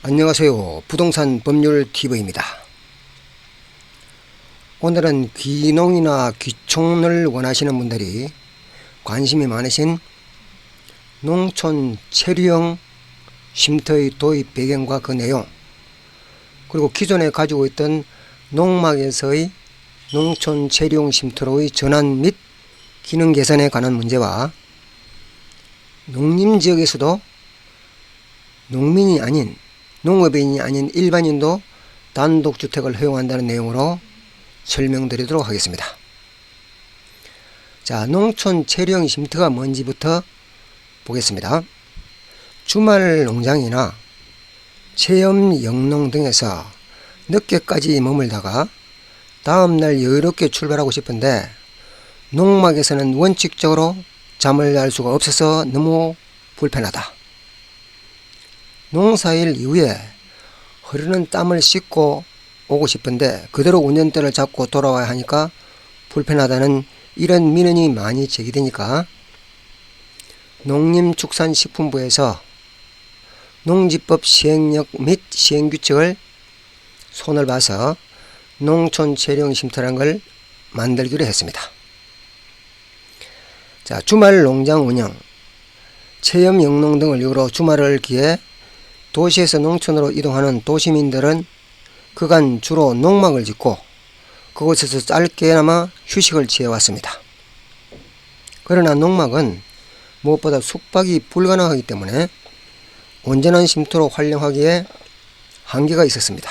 안녕하세요. 부동산 법률 TV입니다. 오늘은 귀농이나 귀촌을 원하시는 분들이 관심이 많으신 농촌 체류형 쉼터의 도입 배경과 그 내용, 그리고 기존에 가지고 있던 농막에서의 농촌 체류형 쉼터로의 전환 및 기능 개선에 관한 문제와 농림지역에서도 농민이 아닌 농업인이 아닌 일반인도 단독주택을 허용한다는 내용으로 설명드리도록 하겠습니다. 자, 농촌 체류형 쉼터가 뭔지부터 보겠습니다. 주말 농장이나 체험 영농 등에서 늦게까지 머물다가 다음날 여유롭게 출발하고 싶은데 농막에서는 원칙적으로 잠을 잘 수가 없어서 너무 불편하다. 농사일 이후에 흐르는 땀을 씻고 오고 싶은데 그대로 운전대를 잡고 돌아와야 하니까 불편하다는 이런 민원이 많이 제기되니까 농림축산식품부에서 농지법 시행령 및 시행규칙을 손을 봐서 농촌 체류형 쉼터라는 걸 만들기로 했습니다. 자, 주말 농장 운영, 체험 영농 등을 이유로 주말을 기해 도시에서 농촌으로 이동하는 도시민들은 그간 주로 농막을 짓고 그곳에서 짧게나마 휴식을 취해왔습니다. 그러나 농막은 무엇보다 숙박이 불가능하기 때문에 온전한 쉼터로 활용하기에 한계가 있었습니다.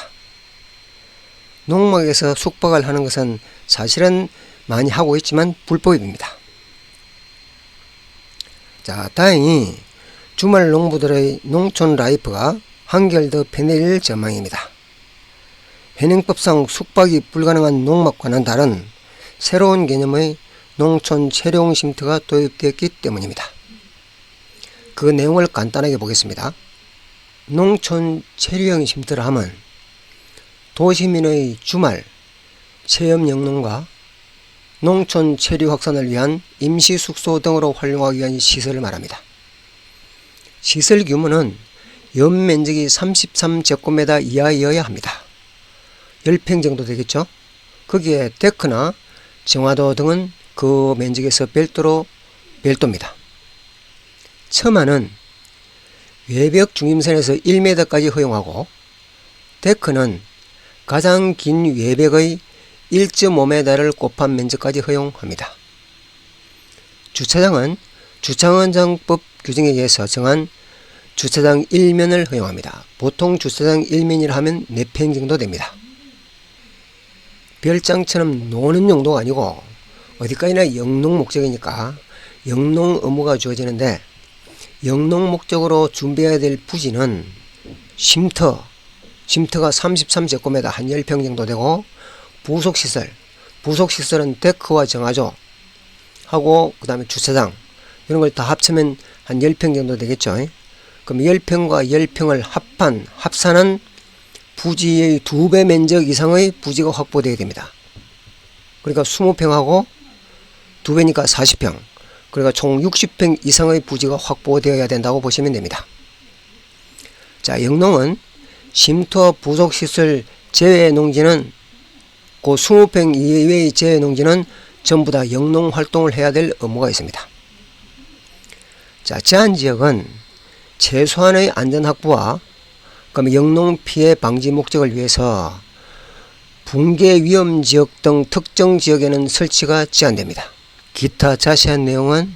농막에서 숙박을 하는 것은 사실은 많이 하고 있지만 불법입니다. 자, 다행히 주말 농부들의 농촌 라이프가 한결 더 편해질 전망입니다. 현행법상 숙박이 불가능한 농막과는 다른 새로운 개념의 농촌 체류형 쉼터가 도입되었기 때문입니다. 그 내용을 간단하게 보겠습니다. 농촌 체류형 쉼터를 하면 도시민의 주말 체험 영농과 농촌 체류 확산을 위한 임시 숙소 등으로 활용하기 위한 시설을 말합니다. 시설 규모는 연면적이 33제곱미터 이하여야 합니다. 10평 정도 되겠죠. 거기에 데크나 정화도 등은 그 면적에서 별도입니다. 처마는 외벽 중심선에서 1m까지 허용하고 데크는 가장 긴 외벽의 1.5m를 곱한 면적까지 허용합니다. 주차장은 주차원장법 규정에 의해서 정한 주차장 1면을 허용합니다. 보통 주차장 1면이라 하면 4평 정도 됩니다. 별장처럼 노는 용도가 아니고 어디까지나 영농 목적이니까 영농 의무가 주어지는데 영농 목적으로 준비해야 될 부지는 쉼터가 33제곱미터 한 10평 정도 되고 부속시설은 데크와 정화조 하고 그 다음에 주차장 이런 걸 다 합치면 한 10평 정도 되겠죠. 그럼 10평과 10평을 합산한 부지의 2배 면적 이상의 부지가 확보되어야 됩니다. 그러니까 20평하고 2배니까 40평. 그러니까 총 60평 이상의 부지가 확보되어야 된다고 보시면 됩니다. 자, 영농은 쉼터 부속시설 제외 농지는 그 20평 이외의 제외 농지는 전부 다 영농 활동을 해야 될 의무가 있습니다. 자, 제한지역은 최소한의 안전 확보와 그럼 영농 피해 방지 목적을 위해서 붕괴 위험 지역 등 특정 지역에는 설치가 제한됩니다. 기타 자세한 내용은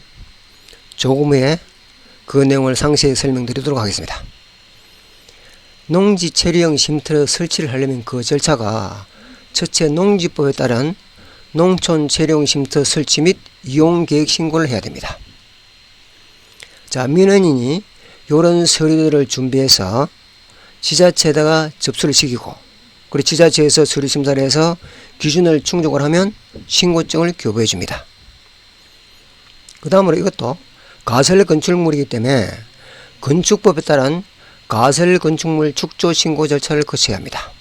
조금 후에 그 내용을 상세히 설명드리도록 하겠습니다. 농지 체류형 쉼터 설치를 하려면 그 절차가 첫째 농지법에 따른 농촌 체류형 쉼터 설치 및 이용 계획 신고를 해야 됩니다. 자, 민원인이 이런 서류들을 준비해서 지자체에다가 접수를 시키고 그리고 지자체에서 서류 심사를 해서 기준을 충족을 하면 신고증을 교부해 줍니다. 그 다음으로 이것도 가설 건축물이기 때문에 건축법에 따른 가설 건축물 축조 신고 절차를 거쳐야 합니다.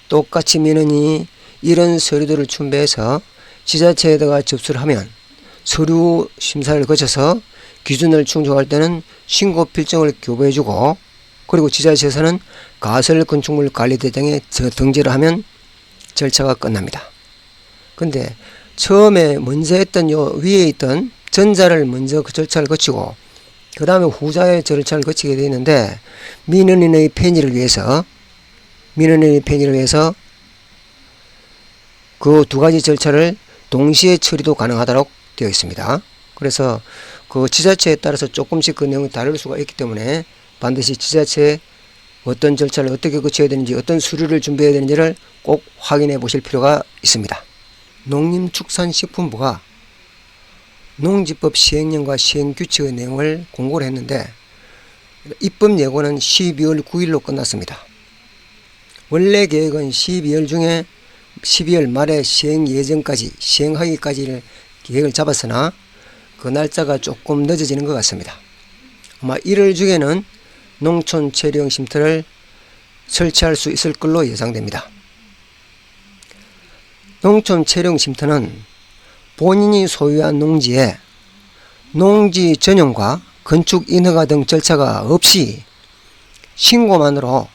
똑같이 민원인이 이런 서류들을 준비해서 지자체에다가 접수를 하면 서류 심사를 거쳐서 기준을 충족할 때는 신고 필증을 교부해주고 그리고 지자체에서는 가설 건축물 관리대장에 등재를 하면 절차가 끝납니다. 근데 처음에 먼저 했던 요 위에 있던 전자를 먼저 그 절차를 거치고 그 다음에 후자의 절차를 거치게 되어 있는데 민원인의 편의를 위해서 그 두 가지 절차를 동시에 처리도 가능하도록 되어 있습니다. 그래서 그 지자체에 따라서 조금씩 그 내용이 다를 수가 있기 때문에 반드시 지자체에 어떤 절차를 어떻게 거쳐야 되는지 어떤 서류를 준비해야 되는지를 꼭 확인해 보실 필요가 있습니다. 농림축산식품부가 농지법 시행령과 시행규칙의 내용을 공고를 했는데 입법 예고는 12월 9일로 끝났습니다. 원래 계획은 12월 말에 시행 예정까지 시행하기까지를 계획을 잡았으나 그 날짜가 조금 늦어지는 것 같습니다. 아마 1월 중에는 농촌 체류형 쉼터를 설치할 수 있을 걸로 예상됩니다. 농촌 체류형 쉼터는 본인이 소유한 농지에 농지 전용과 건축 인허가 등 절차가 없이 신고만으로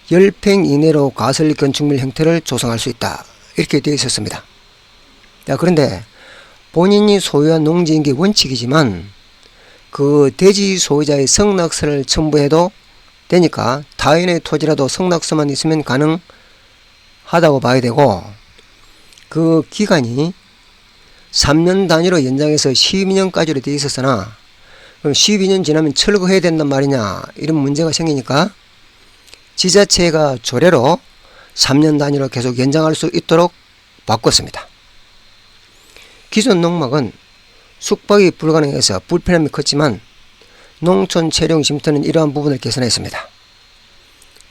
10평 이내로 가설 건축물 형태를 조성할 수 있다. 이렇게 되어 있었습니다. 그런데 본인이 소유한 농지인 게 원칙이지만 그 대지 소유자의 성낙서를 첨부해도 되니까 타인의 토지라도 성낙서만 있으면 가능하다고 봐야 되고 그 기간이 3년 단위로 연장해서 12년까지로 되어 있었으나 그럼 12년 지나면 철거해야 된단 말이냐 이런 문제가 생기니까 지자체가 조례로 3년 단위로 계속 연장할 수 있도록 바꿨습니다. 기존 농막은 숙박이 불가능해서 불편함이 컸지만 농촌 체류형 쉼터는 이러한 부분을 개선했습니다.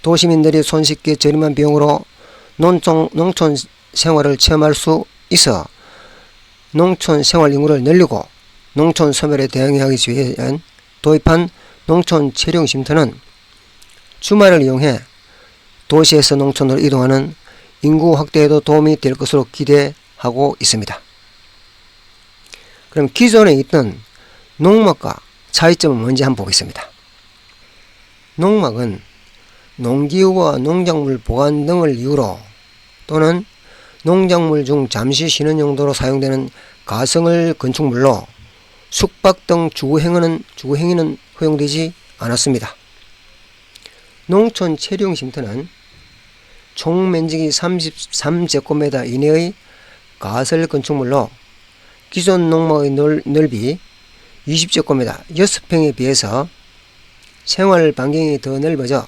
도시민들이 손쉽게 저렴한 비용으로 농촌 생활을 체험할 수 있어 농촌 생활 인구를 늘리고 농촌 소멸에 대응하기 위해 도입한 농촌 체류형 쉼터는 주말을 이용해 도시에서 농촌으로 이동하는 인구 확대에도 도움이 될 것으로 기대하고 있습니다. 그럼 기존에 있던 농막과 차이점은 뭔지 한번 보겠습니다. 농막은 농기후와 농작물 보관 등을 이유로 또는 농작물 중 잠시 쉬는 용도로 사용되는 가성을 건축물로 숙박 등 주거행위는 허용되지 않았습니다. 농촌 체류형 쉼터는 총 면적이 33제곱미터 이내의 가설 건축물로 기존 농막의 넓이 20제곱미터 6평에 비해서 생활 반경이 더 넓어져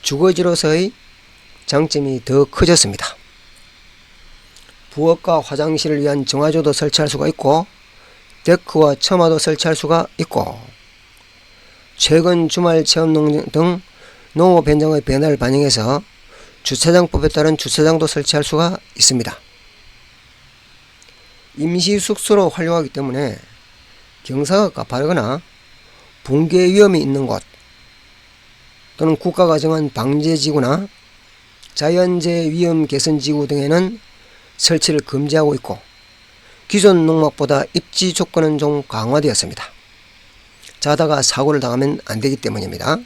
주거지로서의 장점이 더 커졌습니다. 부엌과 화장실을 위한 정화조도 설치할 수가 있고 데크와 처마도 설치할 수가 있고 최근 주말 체험 농장 등 농업 현장의 변화를 반영해서 주차장법에 따른 주차장도 설치할 수가 있습니다. 임시 숙소로 활용하기 때문에 경사가 가파르거나 붕괴 위험이 있는 곳 또는 국가가 정한 방제지구나 자연재해 위험 개선지구 등에는 설치를 금지하고 있고 기존 농막보다 입지 조건은 좀 강화되었습니다. 자다가 사고를 당하면 안되기 때문입니다.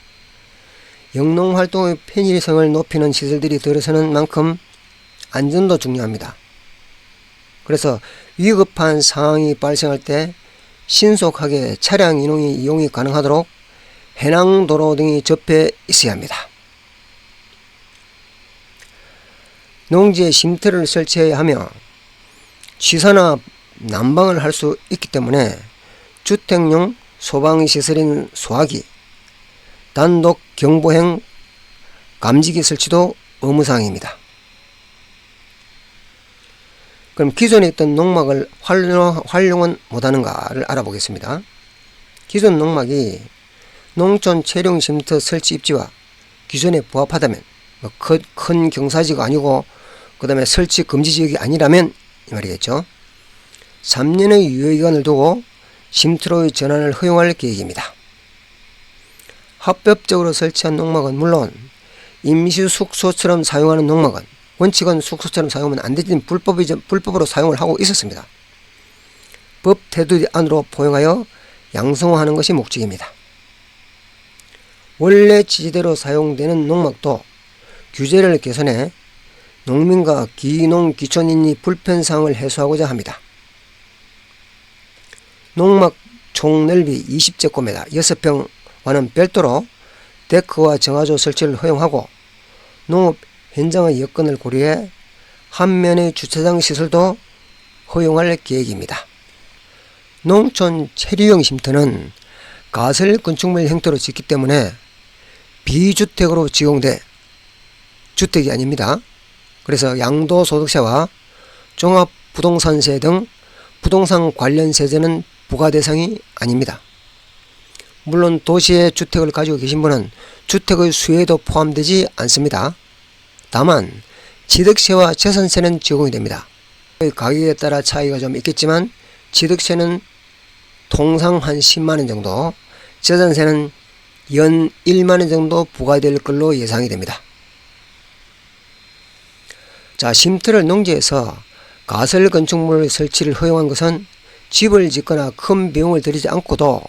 영농활동의 편의성을 높이는 시설들이 들어서는 만큼 안전도 중요합니다. 그래서 위급한 상황이 발생할 때 신속하게 차량 이용이 가능하도록 해낭도로 등이 접해 있어야 합니다. 농지에 쉼터를 설치해야 하며 취사나 난방을 할 수 있기 때문에 주택용 소방시설인 소화기, 단독 경보행 감지기 설치도 의무사항입니다. 그럼 기존에 있던 농막을 활용은 못하는가를 알아보겠습니다. 기존 농막이 농촌 체류형 쉼터 설치 입지와 기존에 부합하다면 큰 경사지가 아니고 그 다음에 설치 금지 지역이 아니라면 이 말이겠죠. 3년의 유효기간을 두고 쉼터로의 전환을 허용할 계획입니다. 합법적으로 설치한 농막은 물론 임시 숙소처럼 사용하는 농막은 원칙은 숙소처럼 사용하면 안되지만 불법으로 사용을 하고 있었습니다. 법 테두리 안으로 포용하여 양성화하는 것이 목적입니다. 원래 취지대로 사용되는 농막도 규제를 개선해 농민과 기농 기촌인이 불편사항을 해소하고자 합니다. 농막 총 넓이 20제곱미터 6평와는 별도로 데크와 정화조 설치를 허용하고 농업 현장의 여건을 고려해 한 면의 주차장 시설도 허용할 계획입니다. 농촌 체류형 쉼터는 가설 건축물 형태로 짓기 때문에 비주택으로 지용돼 주택이 아닙니다. 그래서 양도소득세와 종합부동산세 등 부동산 관련 세제는 부과 대상이 아닙니다. 물론 도시에 주택을 가지고 계신 분은 주택의 수혜도 포함되지 않습니다. 다만 취득세와 재산세는 적용이 됩니다. 가격에 따라 차이가 좀 있겠지만 취득세는 통상 한 10만원 정도, 재산세는 연 1만원 정도 부과될 걸로 예상이 됩니다. 자, 쉼터를 농지에서 가설 건축물 설치를 허용한 것은 집을 짓거나 큰 비용을 들이지 않고도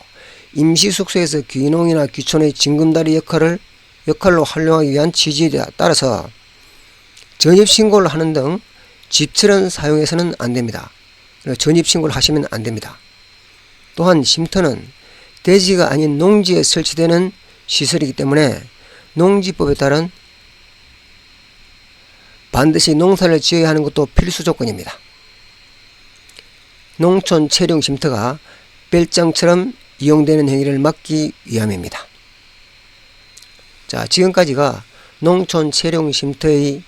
임시숙소에서 귀농이나 귀촌의 징검다리 역할로 활용하기 위한 취지에 따라서 전입신고를 하는 등 집처럼 사용해서는 안됩니다. 전입신고를 하시면 안됩니다. 또한 쉼터는 대지가 아닌 농지에 설치되는 시설이기 때문에 농지법에 따른 반드시 농사를 지어야 하는 것도 필수 조건입니다. 농촌 체류형 쉼터가 별장처럼 이용되는 행위를 막기 위함입니다. 자, 지금까지가 농촌 체류형 쉼터의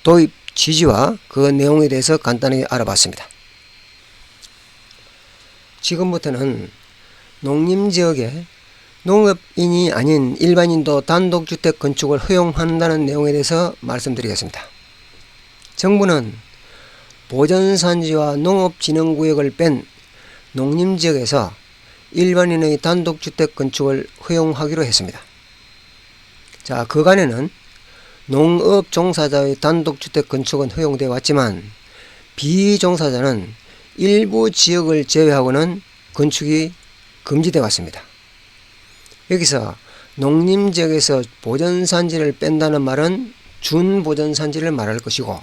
도입 취지와 그 내용에 대해서 간단하게 알아봤습니다. 지금부터는 농림지역에 농업인이 아닌 일반인도 단독주택 건축을 허용한다는 내용에 대해서 말씀드리겠습니다. 정부는 보전산지와 농업진흥구역을 뺀 농림지역에서 일반인의 단독주택 건축을 허용하기로 했습니다. 자, 그간에는 농업 종사자의 단독주택 건축은 허용되어 왔지만 비종사자는 일부 지역을 제외하고는 건축이 금지되어 왔습니다. 여기서 농림지역에서 보전산지를 뺀다는 말은 준보전산지를 말할 것이고,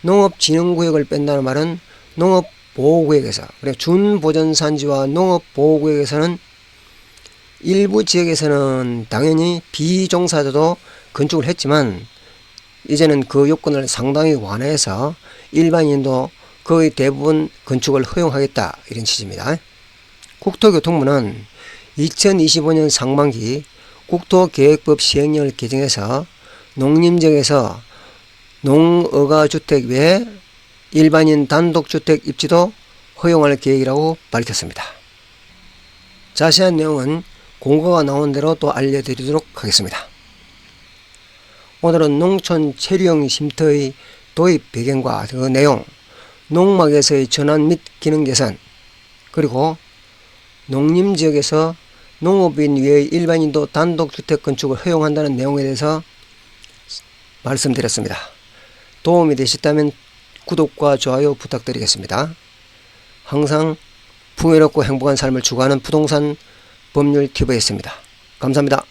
농업진흥구역을 뺀다는 말은 농업보호구역에서, 그러니까 준보전산지와 농업보호구역에서는 일부 지역에서는 당연히 비종사자도 건축을 했지만 이제는 그 요건을 상당히 완화해서 일반인도 거의 대부분 건축을 허용하겠다, 이런 취지입니다. 국토교통부는 2025년 상반기 국토계획법 시행령을 개정해서 농림지역에서 농어가주택 외에 일반인 단독주택 입지도 허용할 계획이라고 밝혔습니다. 자세한 내용은 공고가 나온 대로 또 알려드리도록 하겠습니다. 오늘은 농촌 체류형 쉼터의 도입 배경과 그 내용, 농막에서의 전환 및 기능 개선, 그리고 농림지역에서 농업인 외의 일반인도 단독주택 건축을 허용한다는 내용에 대해서 말씀드렸습니다. 도움이 되셨다면 구독과 좋아요 부탁드리겠습니다. 항상 풍요롭고 행복한 삶을 추구하는 부동산 법률 튜브였습니다. 감사합니다.